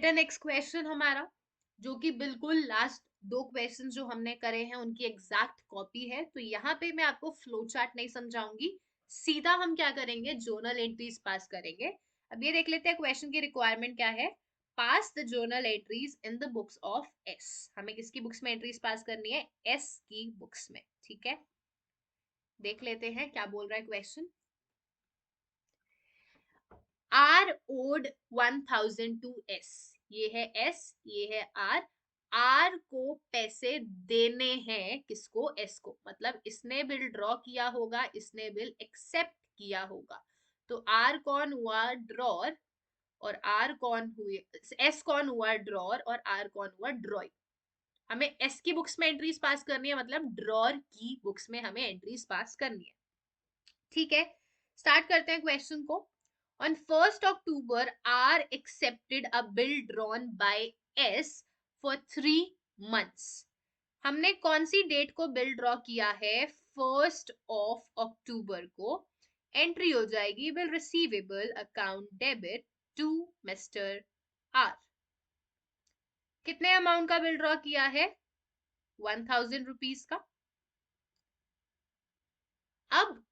बेटा next question हमारा, जो कि बिल्कुल लास्ट दो क्वेश्चन जो हमने करे हैं उनकी एग्जैक्ट कॉपी है। तो यहाँ पे मैं आपको फ्लो चार्ट नहीं समझाऊंगी, सीधा हम क्या करेंगे, जर्नल एंट्रीज पास करेंगे। अब ये देख लेते हैं क्वेश्चन की रिक्वायरमेंट क्या है। Pass the journal entries in the books of S. हमें किसकी बुक्स में एंट्रीज पास करनी है, एस की बुक्स में। ठीक है, देख लेते हैं क्या बोल रहा है question. R owed 1000 to S, ये है एस, ये है आर। आर को पैसे देने हैं किसको, एस को, मतलब इसने बिल ड्रॉ किया होगा, इसने बिल एक्सेप्ट किया होगा। तो आर कौन हुआ, ड्रॉर, और आर कौन हुए, एस कौन हुआ, ड्रॉर, और आर कौन हुआ, ड्रॉई। हमें एस की बुक्स में एंट्रीज पास करनी है, मतलब ड्रॉर की बुक्स में हमें एंट्रीज पास करनी है। ठीक है, स्टार्ट करते हैं क्वेश्चन को। On 1st October, R accepted a bill drawn by S for 3 months. हमने कौन सी डेट को बिल ड्रॉ किया है, 1st of October को। एंट्री हो जाएगी bill receivable account debit to mister R. कितने अमाउंट का बिल ड्रॉ किया है, 1000 रुपीज का। अब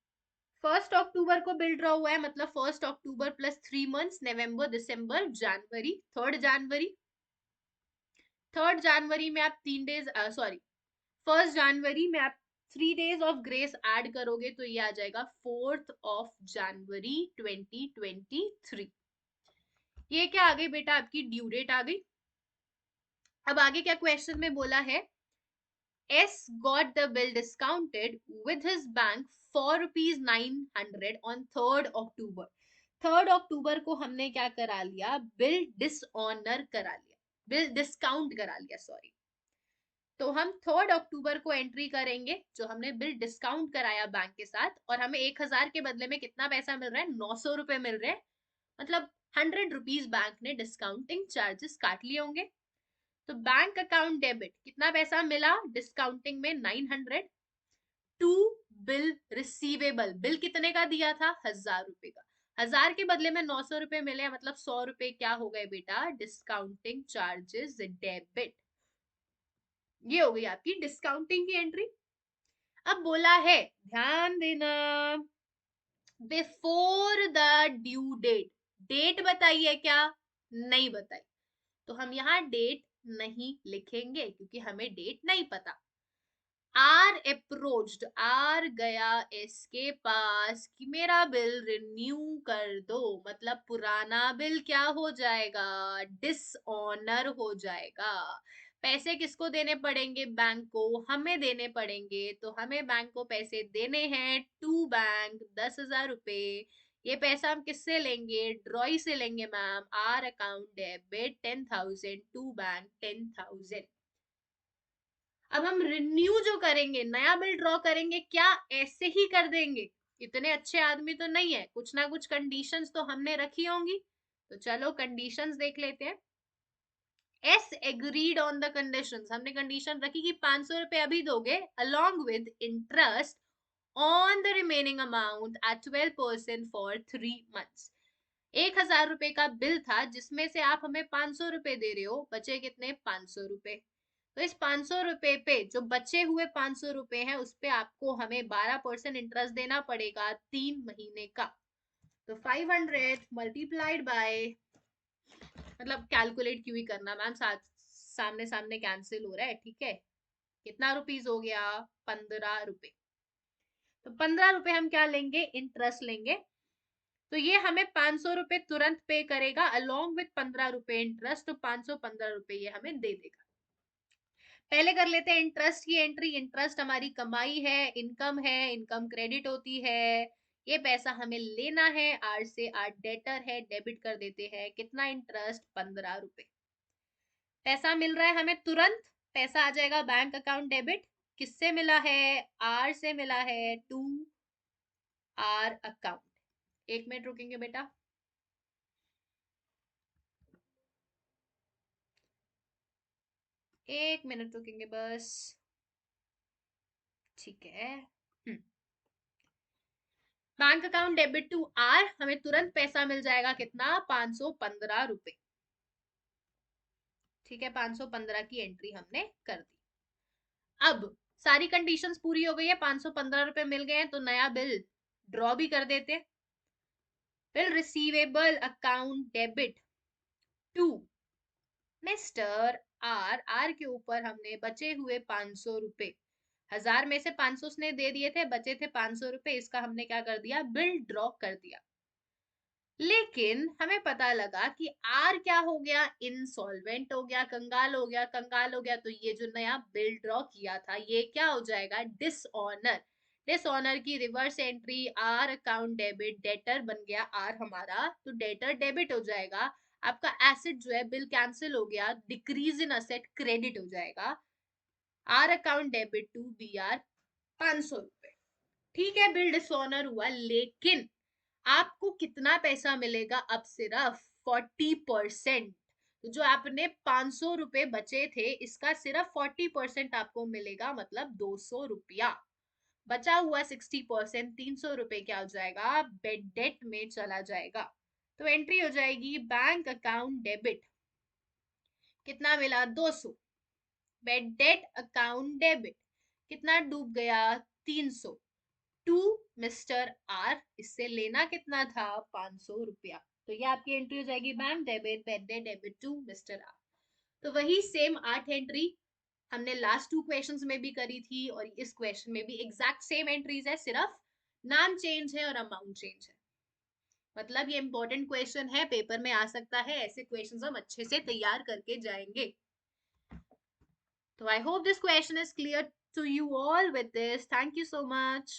1 अक्टूबर को बिल ड्रॉ हुआ है, मतलब 1 अक्टूबर प्लस 3 मंथ्स, नवंबर, दिसंबर, जनवरी, 3rd जनवरी। 3rd जनवरी में आप 3 डेज, सॉरी 1st जनवरी में आप 3 डेज ऑफ ग्रेस ऐड करोगे तो ये आ जाएगा 4th of January 2023। ये क्या आ गई बेटा, आपकी ड्यू डेट आ गई। अब आगे क्या क्वेश्चन में बोला है, S got the bill discounted with his bank for ₹900 on 3rd October। 3rd October को हमने क्या करा लिया, बिल डिसऑनर करा लिया, बिल डिस्काउंट करा लिया, सॉरी। तो हम 3rd October को एंट्री करेंगे, जो हमने बिल डिस्काउंट कराया बैंक के साथ, और हमें 1000 के बदले में कितना पैसा मिल रहा है, 900 रुपए मिल रहे हैं, मतलब 100 रुपीज बैंक ने डिस्काउंटिंग चार्जेस काट लिए होंगे। तो बैंक अकाउंट डेबिट कितना पैसा मिला, डिस्काउंटिंग में 900 टू बिल रिसीवेबल, बिल कितने का दिया था, 1000 रुपए का। 1000 के बदले में 900 रुपए मिले, मतलब 100 रुपए क्या हो गए बेटा, डिस्काउंटिंग चार्जेस डेबिट। ये हो गई आपकी डिस्काउंटिंग की एंट्री। अब बोला है, ध्यान देना, before the due date, date बताइए क्या, नहीं बताई, तो हम यहाँ डेट नहीं लिखेंगे क्योंकि हमें डेट नहीं पता। आर अप्रोच्ड, आर गया इसके पास कि मेरा बिल रिन्यू कर दो, मतलब पुराना बिल क्या हो जाएगा, डिसऑनर हो जाएगा। पैसे किसको देने पड़ेंगे, बैंक को, हमें देने पड़ेंगे। तो हमें बैंक को पैसे देने हैं टू बैंक, 10,000 रुपए। ये पैसा हम किससे लेंगे, ड्रॉई से लेंगे ma'am. R account debit 10,000 to bank 10,000। अब हम रिन्यू जो करेंगे, नया बिल ड्रॉ करेंगे, क्या ऐसे ही कर देंगे, इतने अच्छे आदमी तो नहीं है, कुछ ना कुछ कंडीशंस तो हमने रखी होंगी। तो चलो कंडीशंस देख लेते हैं। S agreed on the conditions, हमने कंडीशन रखी कि 500 रुपए अभी दोगे along with interest on the remaining amount at 12% for 3 months. 1000 रुपए का बिल था जिसमें से आप हमें 500 रुपए दे रहे हो, बचे कितने, 500 रुपए। तो इस 500 रुपए पे जो बचे हुए 500 रुपए हैं उस पे आपको हमें 12% इंटरेस्ट देना पड़ेगा 3 महीने का। तो 500 मल्टीप्लाइड बाय, मतलब कैलकुलेट क्यों ही करना मैम, सामने सामने कैंसिल हो रहा है, ठीक है। कितना रुपीज हो गया, 15 रुपए। तो 15 रुपए हम क्या लेंगे, इंटरेस्ट लेंगे। तो ये हमें 500 रुपए तुरंत पे करेगा अलोंग विद 15 रुपए इंटरेस्ट, तो 515 रुपए ये हमें दे देगा। पहले कर लेते हैं इंटरेस्ट की एंट्री। इंटरेस्ट हमारी कमाई है, इनकम है, इनकम क्रेडिट होती है। ये पैसा हमें लेना है आर से, आर डेटर है, डेबिट कर देते हैं। कितना इंटरेस्ट, 15 रुपए। पैसा मिल रहा है हमें तुरंत, पैसा आ जाएगा बैंक अकाउंट डेबिट। किससे मिला है, आर से मिला है टू आर अकाउंट। 1 मिनट रुकेंगे बेटा। एक मिनट रुकेंगे बस, ठीक है। Bank account debit to R, हमें तुरंत पैसा मिल जाएगा कितना, 515 रुपए। ठीक है, 515 की एंट्री हमने कर दी। अब सारी कंडीशंस पूरी हो गई है, 515 रुपए मिल गए हैं, तो नया बिल ड्रॉ भी कर देते। Bill receivable account debit to mister R. R के ऊपर हमने बचे हुए 500 रुपए, 1000 में से 500 उसने दे दिए थे, बचे थे 500 रुपए, इसका हमने क्या कर दिया, बिल ड्रॉ कर दिया। लेकिन हमें पता लगा कि आर क्या हो गया, इंसॉल्वेंट हो गया, कंगाल हो गया। कंगाल हो गया तो ये जो नया बिल ड्रॉ किया था ये क्या हो जाएगा, डिसऑनर। डिसऑनर की reverse entry R account debit, debtor बन गया आर हमारा, तो डेटर डेबिट हो जाएगा। आपका एसेट जो है बिल कैंसिल हो गया, डिक्रीज इन असेट क्रेडिट हो जाएगा। R account debit to B R 500 रुपए। ठीक है, बिल डिसऑनर हुआ, लेकिन आपको कितना पैसा मिलेगा अब, सिर्फ 40%। तो जो आपने 500 रुपए बचे थे इसका सिर्फ 40% आपको मिलेगा, मतलब 200 रुपया। बचा हुआ 60%, 300 रुपए क्या हो जाएगा, बेड डेट में चला जाएगा। तो एंट्री हो जाएगी बैंक अकाउंट डेबिट, कितना मिला, 200। बेड डेट अकाउंट डेबिट कितना डूब गया, 300 टू मिस्टर आर। इससे लेना कितना था, 500 रुपया। तो ये आपकी एंट्री हो जाएगी bank debit, bad debit to mister R. तो वही सेम 8 एंट्री हमने लास्ट 2 क्वेश्चंस में भी करी थी, और इस क्वेश्चन में भी एग्जैक्ट सेम एंट्रीज है, सिर्फ नाम चेंज है और अमाउंट चेंज है। मतलब ये इंपॉर्टेंट क्वेश्चन है, पेपर में आ सकता है, ऐसे क्वेश्चंस हम अच्छे से तैयार करके जाएंगे। तो I hope this question is clear to you all with this. Thank you so much.